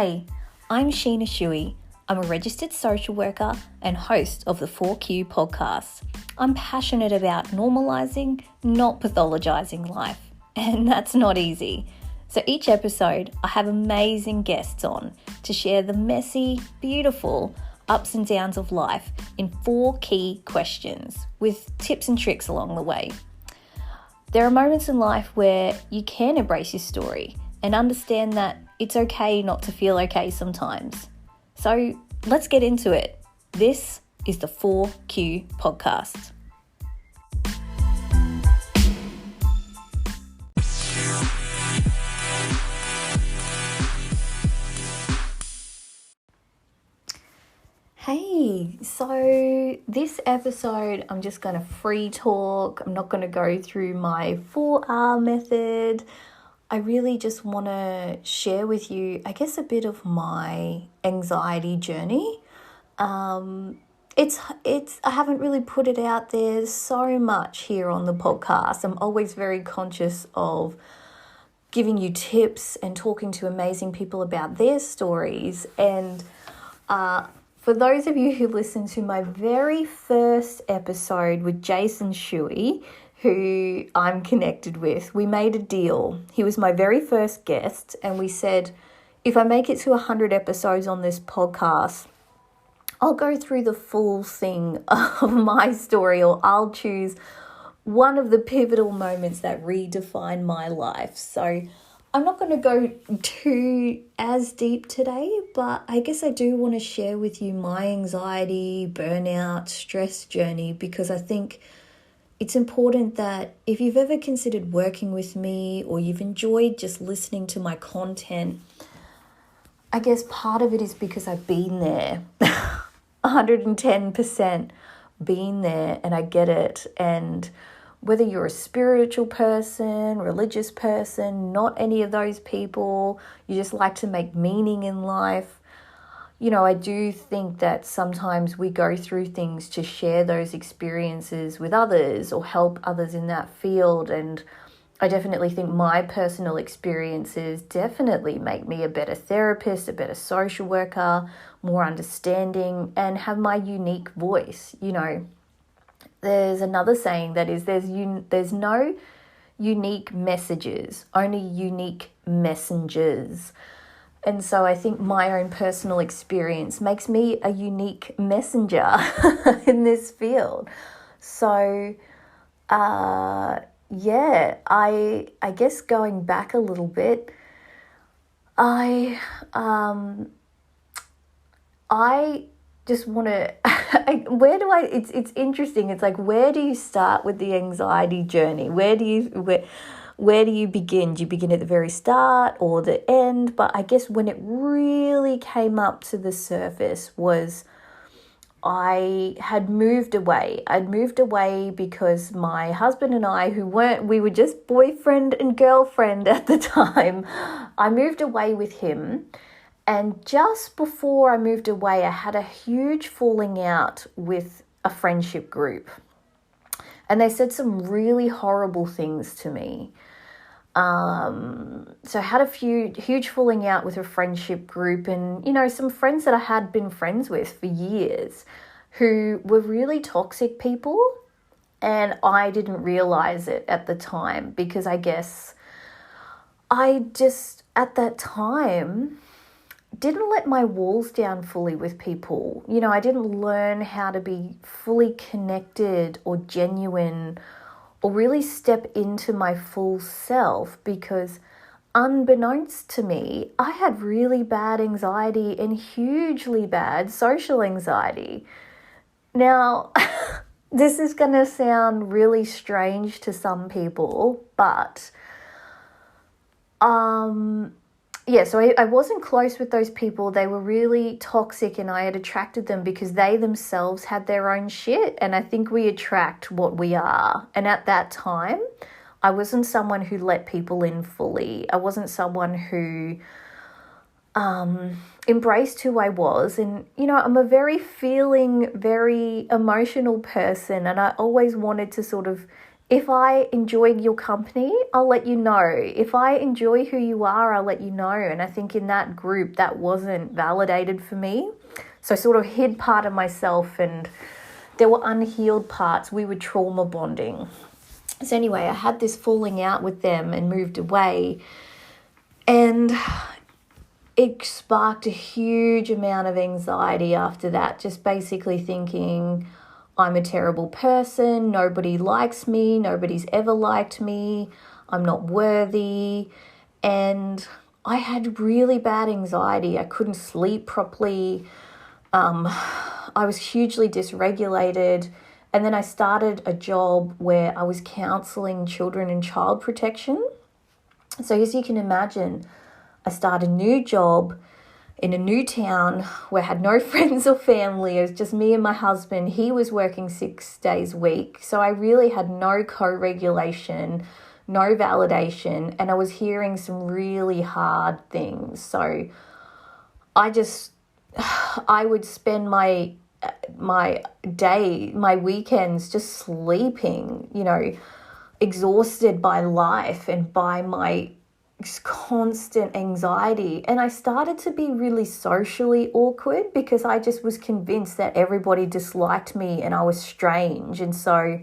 Hey, I'm Sheena Shuey. I'm a registered social worker and host of the 4Q podcast. I'm passionate about normalising, not pathologising life, and that's not easy. So each episode, I have amazing guests on to share the messy, beautiful ups and downs of life in 4 key questions with tips and tricks along the way. There are moments in life where you can embrace your story and understand that it's okay not to feel okay sometimes. So let's get into it. This is the 4Q podcast. Hey, so this episode I'm just going to free talk. I'm not going to go through my 4R method. I really just want to share with you, I guess, a bit of my anxiety journey. I haven't really put it out there so much here on the podcast. I'm always very conscious of giving you tips and talking to amazing people about their stories. And for those of you who listened to my very first episode with Jason Shuey, who I'm connected with, we made a deal. He was my very first guest, and we said, if I make it to 100 episodes on this podcast, I'll go through the full thing of my story, or I'll choose one of the pivotal moments that redefine my life. So I'm not going to go too as deep today, but I guess I do want to share with you my anxiety, burnout, stress journey, because I think it's important that if you've ever considered working with me or you've enjoyed just listening to my content, I guess part of it is because I've been there, 110% been there, and I get it. And whether you're a spiritual person, religious person, not any of those people, you just like to make meaning in life, you know, I do think that sometimes we go through things to share those experiences with others or help others in that field. And I definitely think my personal experiences definitely make me a better therapist, a better social worker, more understanding, and have my unique voice. You know, there's another saying that is there's no unique messages, only unique messengers. And so I think my own personal experience makes me a unique messenger in this field. So, I guess going back a little bit, I just want to, it's interesting. It's like, where do you start with the anxiety journey? Where do you begin? Do you begin at the very start or the end? But I guess when it really came up to the surface was I had moved away. I'd moved away because my husband and I, we were just boyfriend and girlfriend at the time. I moved away with him. And just before I moved away, I had a huge falling out with a friendship group. And they said some really horrible things to me. So I had a huge falling out with a friendship group, and, you know, some friends that I had been friends with for years who were really toxic people. And I didn't realize it at the time because I guess I just, at that time, didn't let my walls down fully with people. You know, I didn't learn how to be fully connected or genuine or really step into my full self because unbeknownst to me, I had really bad anxiety and hugely bad social anxiety. Now, this is going to sound really strange to some people, but so I wasn't close with those people. They were really toxic and I had attracted them because they themselves had their own shit. And I think we attract what we are. And at that time, I wasn't someone who let people in fully. I wasn't someone who embraced who I was. And, you know, I'm a very feeling, very emotional person. And I always wanted to sort of If I enjoy your company, I'll let you know. If I enjoy who you are, I'll let you know. And I think in that group, that wasn't validated for me. So I sort of hid part of myself, and there were unhealed parts. We were trauma bonding. So anyway, I had this falling out with them and moved away. And it sparked a huge amount of anxiety after that, just basically thinking, I'm a terrible person, nobody likes me, nobody's ever liked me, I'm not worthy. And I had really bad anxiety. I couldn't sleep properly. I was hugely dysregulated. And then I started a job where I was counseling children in child protection. So as you can imagine, I started a new job in a new town where I had no friends or family. It was just me and my husband. He was working 6 days a week. So I really had no co-regulation, no validation, and I was hearing some really hard things. So I would spend my weekends just sleeping, exhausted by life and by my constant anxiety. And I started to be really socially awkward because I just was convinced that everybody disliked me and I was strange. And so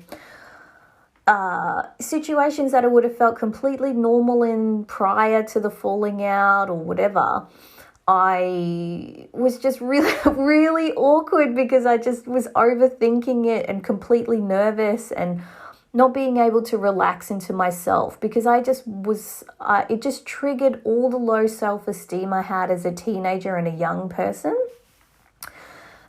situations that I would have felt completely normal in prior to the falling out or whatever, I was just really, really awkward because I just was overthinking it and completely nervous and not being able to relax into myself because I just was, it just triggered all the low self-esteem I had as a teenager and a young person.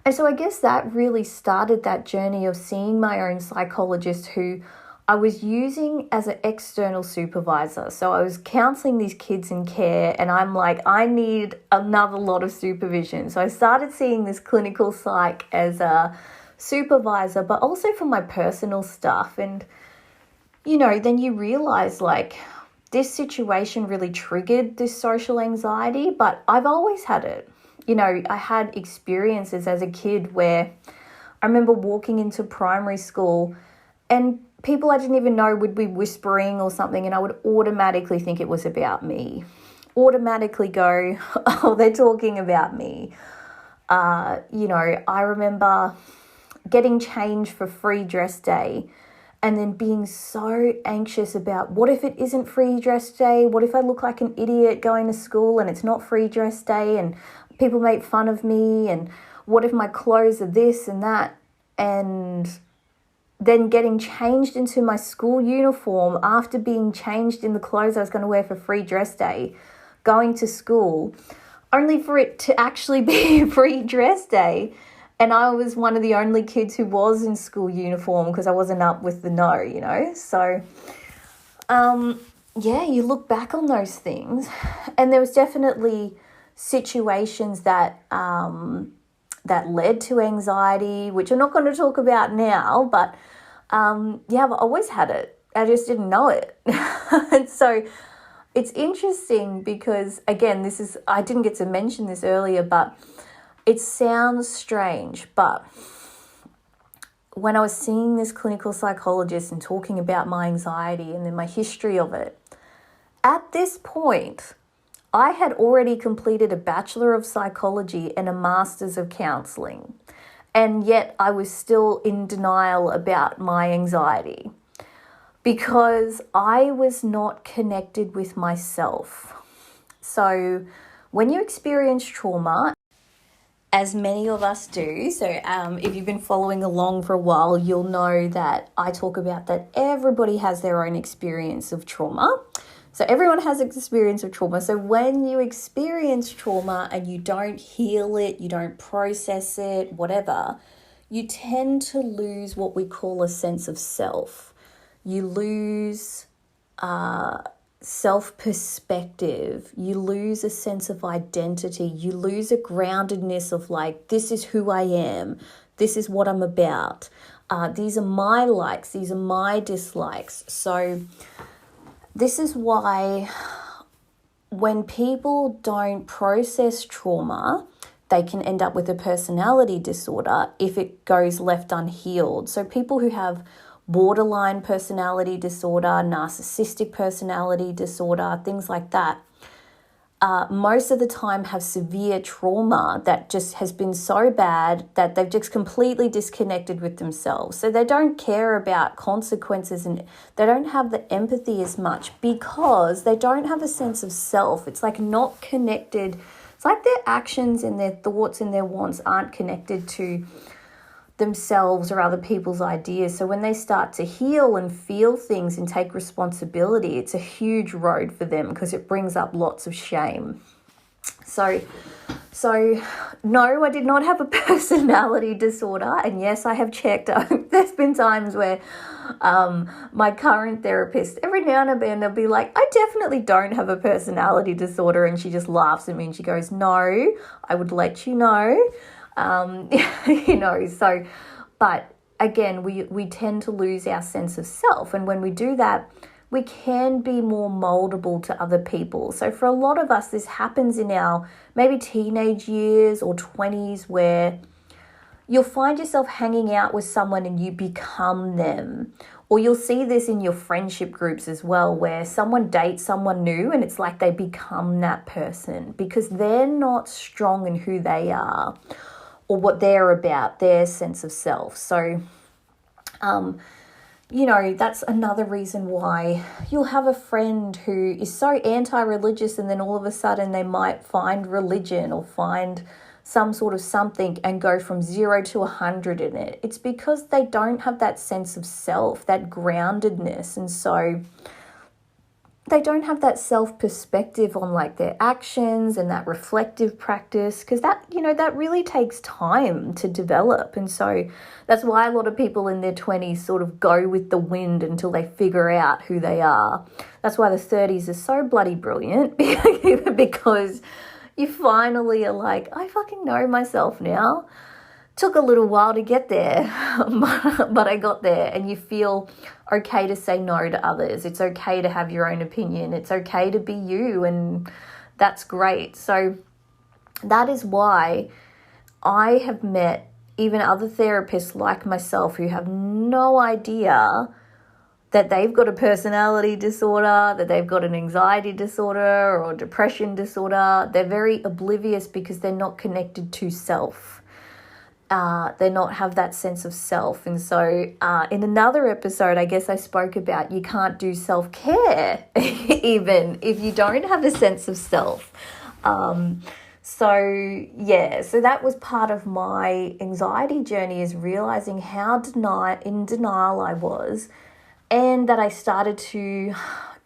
And so I guess that really started that journey of seeing my own psychologist, who I was using as an external supervisor. So I was counseling these kids in care and I'm like, I need another lot of supervision. So I started seeing this clinical psych as a supervisor, but also for my personal stuff. And, then you realize like this situation really triggered this social anxiety, but I've always had it. I had experiences as a kid where I remember walking into primary school and people I didn't even know would be whispering or something, and I would automatically think it was about me. Automatically go, oh, they're talking about me. I remember getting changed for free dress day and then being so anxious about what if it isn't free dress day? What if I look like an idiot going to school and it's not free dress day and people make fun of me? And what if my clothes are this and that? And then getting changed into my school uniform after being changed in the clothes I was going to wear for free dress day, going to school, only for it to actually be free dress day. And I was one of the only kids who was in school uniform because I wasn't up with the no. So, you look back on those things, and there was definitely situations that led to anxiety, which I'm not going to talk about now, but I've always had it. I just didn't know it. And so it's interesting because, again, I didn't get to mention this earlier, but it sounds strange, but when I was seeing this clinical psychologist and talking about my anxiety and then my history of it, at this point, I had already completed a Bachelor of Psychology and a Master's of Counselling, and yet I was still in denial about my anxiety because I was not connected with myself. So when you experience trauma, as many of us do, so if you've been following along for a while, you'll know that I talk about that everybody has their own experience of trauma. So everyone has experience of trauma. So when you experience trauma and you don't heal it, you don't process it, whatever, you tend to lose what we call a sense of self. You lose self-perspective. You lose a sense of identity. You lose a groundedness of like, this is who I am. This is what I'm about. These are my likes. These are my dislikes. So this is why when people don't process trauma, they can end up with a personality disorder if it goes left unhealed. So people who have borderline personality disorder, narcissistic personality disorder, things like that, most of the time have severe trauma that just has been so bad that they've just completely disconnected with themselves. So they don't care about consequences and they don't have the empathy as much because they don't have a sense of self. It's like not connected. It's like their actions and their thoughts and their wants aren't connected to themselves or other people's ideas. So when they start to heal and feel things and take responsibility, it's a huge road for them because it brings up lots of shame. So no, I did not have a personality disorder. And yes, I have checked. There's been times where my current therapist, every now and then, they'll be like, I definitely don't have a personality disorder. And she just laughs at me and she goes, no, I would let you know. But again, we tend to lose our sense of self. And when we do that, we can be more moldable to other people. So for a lot of us, this happens in our maybe teenage years or 20s where you'll find yourself hanging out with someone and you become them. Or you'll see this in your friendship groups as well, where someone dates someone new and it's like they become that person because they're not strong in who they are or what they're about, their sense of self. So, that's another reason why you'll have a friend who is so anti-religious and then all of a sudden they might find religion or find some sort of something and go from 0 to 100 in it. It's because they don't have that sense of self, that groundedness. And so they don't have that self-perspective on like their actions and that reflective practice because that really takes time to develop. And so that's why a lot of people in their 20s sort of go with the wind until they figure out who they are. That's why the 30s are so bloody brilliant because you finally are like, I fucking know myself now. Took a little while to get there, but I got there, and you feel okay to say no to others. It's okay to have your own opinion. It's okay to be you, and that's great. So that is why I have met even other therapists like myself who have no idea that they've got a personality disorder, that they've got an anxiety disorder or depression disorder. They're very oblivious because they're not connected to self. They not have that sense of self. And so in another episode, I guess I spoke about you can't do self-care even if you don't have a sense of self. So that was part of my anxiety journey, is realizing how in denial I was, and that I started to,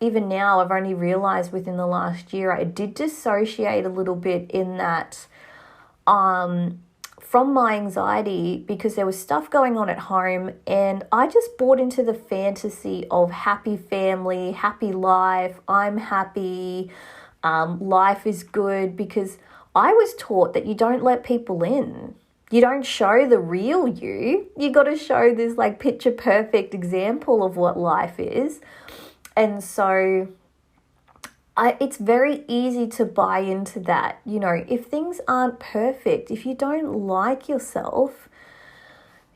even now I've only realized within the last year, I did dissociate a little bit in that from my anxiety because there was stuff going on at home and I just bought into the fantasy of happy family, happy life, I'm happy, life is good, because I was taught that you don't let people in. You don't show the real you. You got to show this like picture perfect example of what life is. And so it's very easy to buy into that. If things aren't perfect, if you don't like yourself,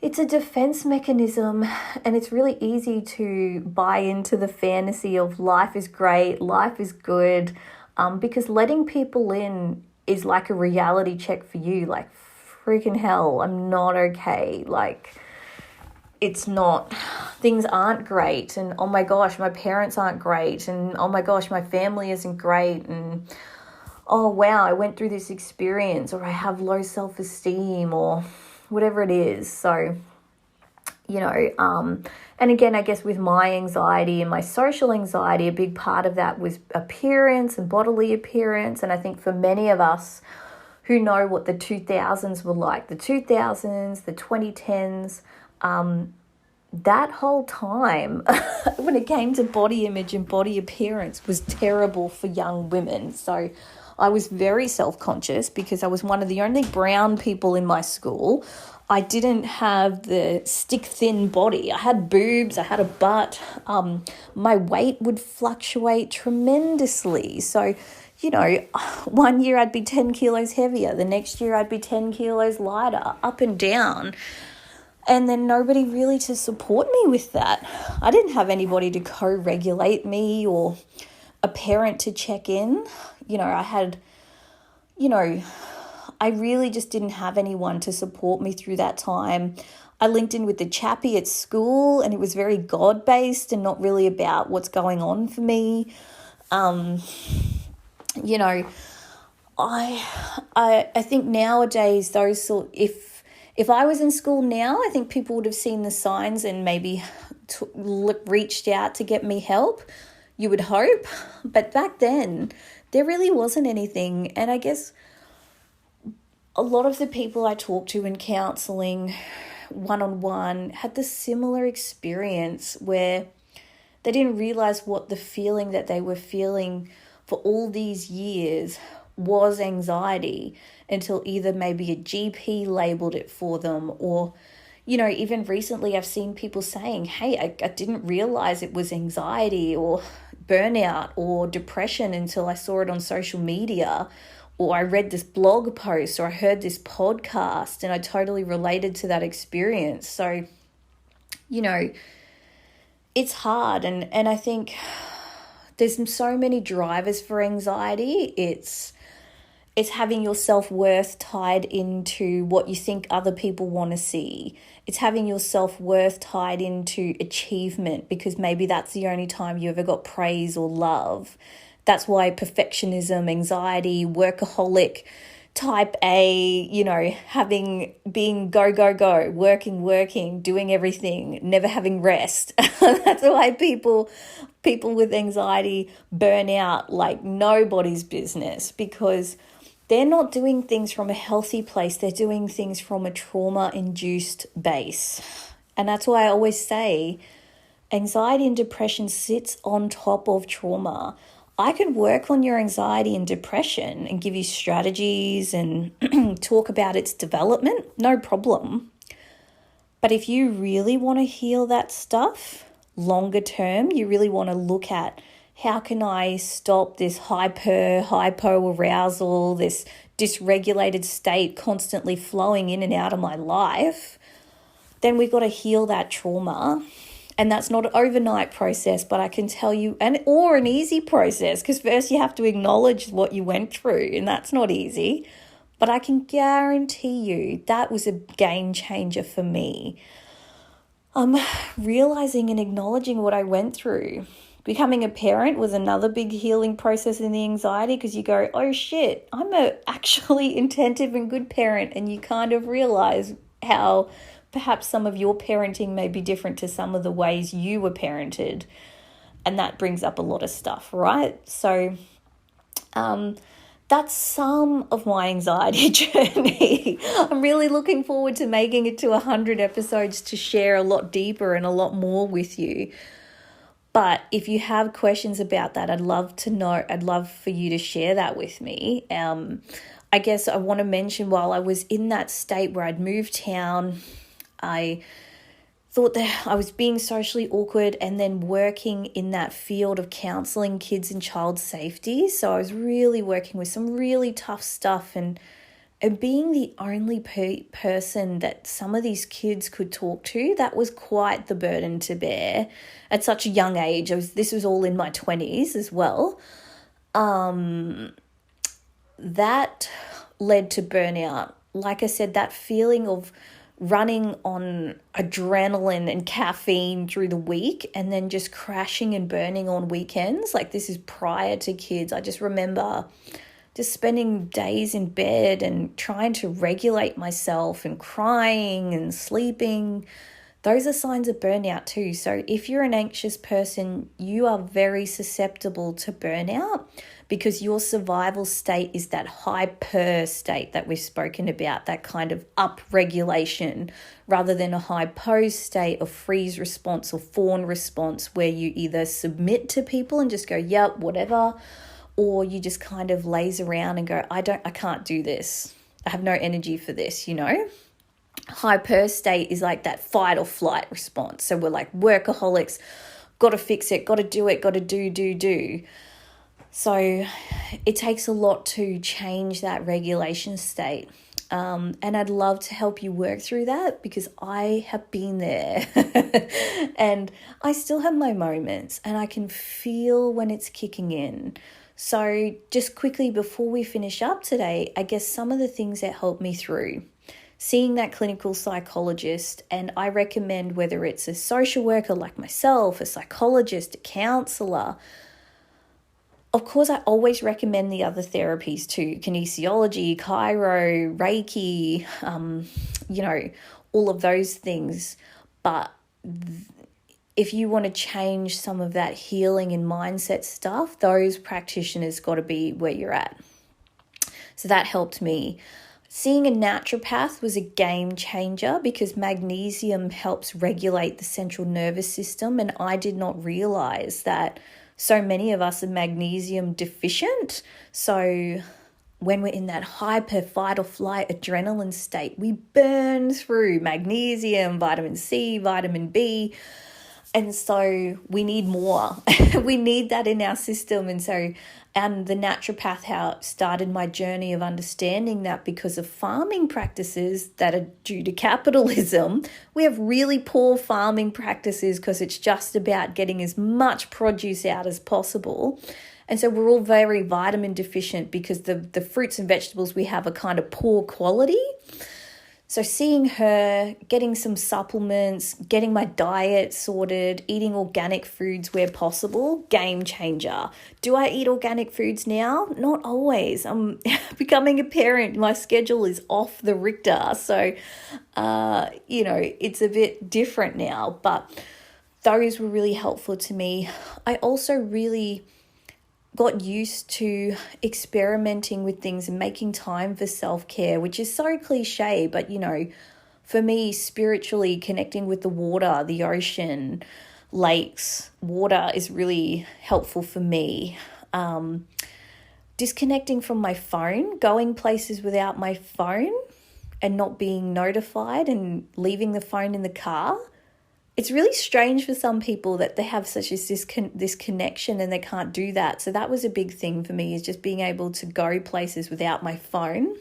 it's a defense mechanism, and it's really easy to buy into the fantasy of life is great, life is good, because letting people in is like a reality check for you. Like, freaking hell, I'm not okay. Like, it's not, things aren't great, and oh my gosh, my parents aren't great, and oh my gosh, my family isn't great, and oh wow, I went through this experience, or I have low self-esteem, or whatever it is. So, and again, I guess with my anxiety and my social anxiety, a big part of that was appearance and bodily appearance. And I think for many of us who know what the 2000s were like, the 2000s, the 2010s, that whole time when it came to body image and body appearance was terrible for young women. So I was very self-conscious because I was one of the only brown people in my school. I didn't have the stick-thin body. I had boobs, I had a butt. My weight would fluctuate tremendously. So, one year I'd be 10 kilos heavier. The next year I'd be 10 kilos lighter, up and down. And then nobody really to support me with that. I didn't have anybody to co-regulate me or a parent to check in. I really just didn't have anyone to support me through that time. I linked in with the chappie at school, and it was very God-based and not really about what's going on for me. I think nowadays if I was in school now, I think people would have seen the signs and maybe reached out to get me help. You would hope. But back then, there really wasn't anything. And I guess a lot of the people I talked to in counselling one-on-one had the similar experience where they didn't realise what the feeling that they were feeling for all these years was anxiety until either maybe a GP labelled it for them or, even recently I've seen people saying, hey, I didn't realise it was anxiety or burnout or depression until I saw it on social media, or I read this blog post, or I heard this podcast and I totally related to that experience. So, it's hard. And I think there's so many drivers for anxiety. It's having your self-worth tied into what you think other people want to see. It's having your self-worth tied into achievement because maybe that's the only time you ever got praise or love. That's why perfectionism, anxiety, workaholic, type A, being go, working, doing everything, never having rest. That's why people with anxiety burn out like nobody's business, because they're not doing things from a healthy place. They're doing things from a trauma-induced base. And that's why I always say anxiety and depression sits on top of trauma. I can work on your anxiety and depression and give you strategies and talk about its development, no problem. But if you really want to heal that stuff longer term, you really want to look at how can I stop this hypo arousal, this dysregulated state constantly flowing in and out of my life, then we've got to heal that trauma. And that's not an overnight process, but I can tell you, or an easy process, because first you have to acknowledge what you went through, and that's not easy. But I can guarantee you that was a game changer for me. Realizing and acknowledging what I went through. Becoming a parent was another big healing process in the anxiety, because you go, oh shit, I'm a actually attentive and good parent, and you kind of realize how perhaps some of your parenting may be different to some of the ways you were parented, and that brings up a lot of stuff, right? So that's some of my anxiety journey. I'm really looking forward to making it to 100 episodes to share a lot deeper and a lot more with you. But if you have questions about that, I'd love to know. I'd love for you to share that with me. I guess I want to mention, while I was in that state where I'd moved town, I thought that I was being socially awkward, and then working in that field of counselling kids and child safety. So I was really working with some really tough stuff, and being the only person that some of these kids could talk to, that was quite the burden to bear at such a young age. This was all in my 20s as well. That led to burnout. Like I said, that feeling of running on adrenaline and caffeine through the week and then just crashing and burning on weekends. Like, this is prior to kids. I just remember just spending days in bed and trying to regulate myself and crying and sleeping. Those are signs of burnout too. So if you're an anxious person, you are very susceptible to burnout, because your survival state is that hyper state that we've spoken about, that kind of up-regulation, rather than a hypo state of freeze response or fawn response, where you either submit to people and just go, yep, whatever, or you just kind of laze around and go, I can't do this. I have no energy for this, Hyper state is like that fight or flight response. So we're like workaholics, got to fix it, got to do it, got to do. So it takes a lot to change that regulation state. And I'd love to help you work through that because I have been there and I still have my moments and I can feel when it's kicking in. So just quickly before we finish up today, I guess some of the things that helped me through seeing that clinical psychologist, and I recommend whether it's a social worker like myself, a psychologist, a counselor. Of course, I always recommend the other therapies too, kinesiology, chiro, Reiki, all of those things. But if you want to change some of that healing and mindset stuff, those practitioners got to be where you're at. So that helped me. Seeing a naturopath was a game changer because magnesium helps regulate the central nervous system, and I did not realize that so many of us are magnesium deficient. So when we're in that hyper fight or flight adrenaline state, we burn through magnesium, vitamin C, vitamin B. And so we need more. We need that in our system. And the naturopath, how it started my journey of understanding that because of farming practices that are due to capitalism, we have really poor farming practices because it's just about getting as much produce out as possible. And so we're all very vitamin deficient because the fruits and vegetables we have are kind of poor quality. So seeing her, getting some supplements, getting my diet sorted, eating organic foods where possible, game changer. Do I eat organic foods now? Not always. I'm becoming a parent. My schedule is off the Richter. So, it's a bit different now. But those were really helpful to me. I also really got used to experimenting with things and making time for self-care, which is so cliche, but for me, spiritually connecting with the water, the ocean, lakes, water is really helpful for me. Disconnecting from my phone, going places without my phone and not being notified and leaving the phone in the car. It's really strange for some people that they have such this connection and they can't do that. So that was a big thing for me, is just being able to go places without my phone.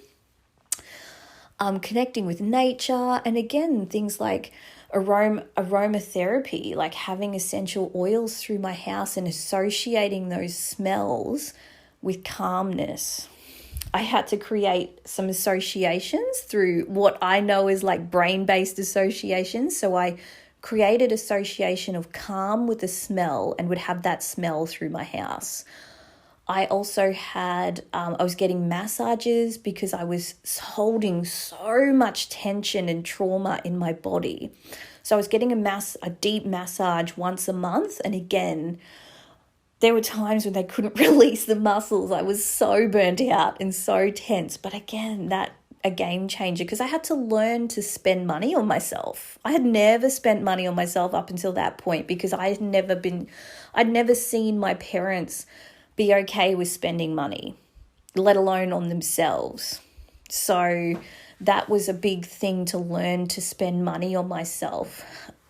Connecting with nature, and again, things like aromatherapy, like having essential oils through my house and associating those smells with calmness. I had to create some associations through what I know is like brain-based associations. So I created association of calm with a smell and would have that smell through my house. I also had, I was getting massages because I was holding so much tension and trauma in my body. So I was getting a deep massage once a month. And again, there were times when they couldn't release the muscles. I was so burnt out and so tense. But again, that a game changer because I had to learn to spend money on myself. I had never spent money on myself up until that point because I'd never seen my parents be okay with spending money, let alone on themselves. So that was a big thing to learn, to spend money on myself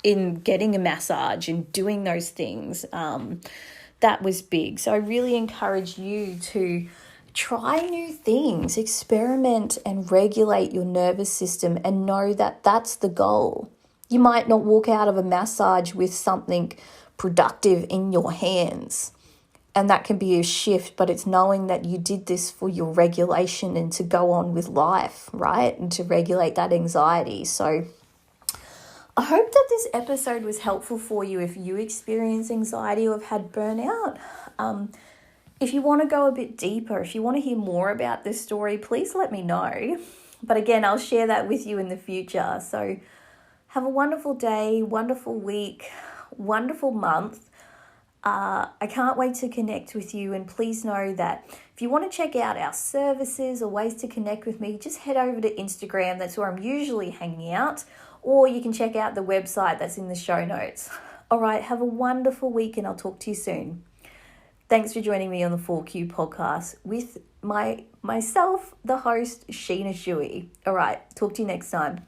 in getting a massage and doing those things. That was big. So I really encourage you to try new things, experiment and regulate your nervous system, and know that that's the goal. You might not walk out of a massage with something productive in your hands, and that can be a shift, but it's knowing that you did this for your regulation and to go on with life, right? And to regulate that anxiety. So I hope that this episode was helpful for you if you experience anxiety or have had burnout. If you want to go a bit deeper, if you want to hear more about this story, please let me know. But again, I'll share that with you in the future. So have a wonderful day, wonderful week, wonderful month. I can't wait to connect with you. And please know that if you want to check out our services or ways to connect with me, just head over to Instagram. That's where I'm usually hanging out. Or you can check out the website that's in the show notes. All right, have a wonderful week and I'll talk to you soon. Thanks for joining me on the 4Q podcast with myself, the host, Sheena Shuey. All right, talk to you next time.